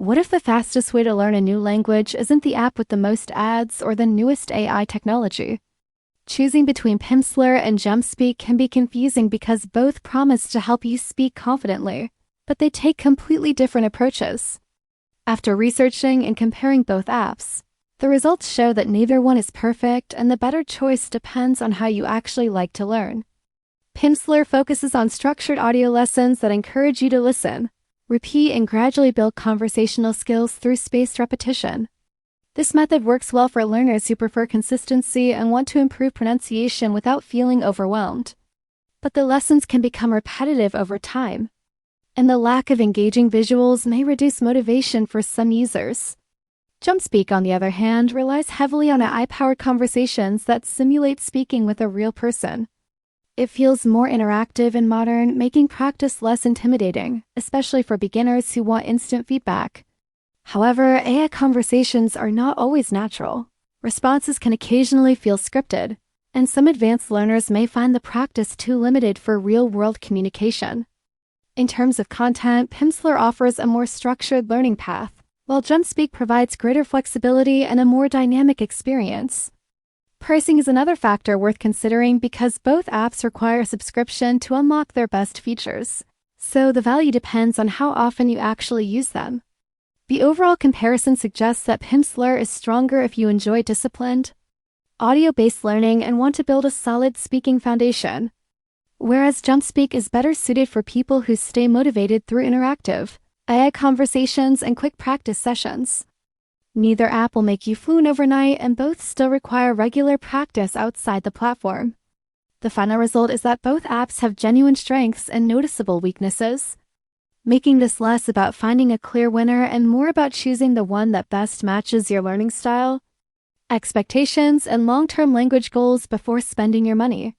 What if the fastest way to learn a new language isn't the app with the most ads or the newest AI technology? Choosing between Pimsleur and Jumpspeak can be confusing because both promise to help you speak confidently, but they take completely different approaches. After researching and comparing both apps, the results show that neither one is perfect and the better choice depends on how you actually like to learn. Pimsleur focuses on structured audio lessons that encourage you to listen, repeat, and gradually build conversational skills through spaced repetition. This method works well for learners who prefer consistency and want to improve pronunciation without feeling overwhelmed. But the lessons can become repetitive over time, and the lack of engaging visuals may reduce motivation for some users. Jumpspeak, on the other hand, relies heavily on AI-powered conversations that simulate speaking with a real person. It feels more interactive and modern, making practice less intimidating, especially for beginners who want instant feedback. However, AI conversations are not always natural. Responses can occasionally feel scripted, and some advanced learners may find the practice too limited for real-world communication. In terms of content, Pimsleur offers a more structured learning path, while Jumpspeak provides greater flexibility and a more dynamic experience. Pricing is another factor worth considering because both apps require a subscription to unlock their best features, so the value depends on how often you actually use them. The overall comparison suggests that Pimsleur is stronger if you enjoy disciplined, audio-based learning and want to build a solid speaking foundation, whereas Jumpspeak is better suited for people who stay motivated through interactive, AI conversations and quick practice sessions. Neither app will make you fluent overnight, and both still require regular practice outside the platform. The final result is that both apps have genuine strengths and noticeable weaknesses, making this less about finding a clear winner and more about choosing the one that best matches your learning style, expectations, and long-term language goals before spending your money.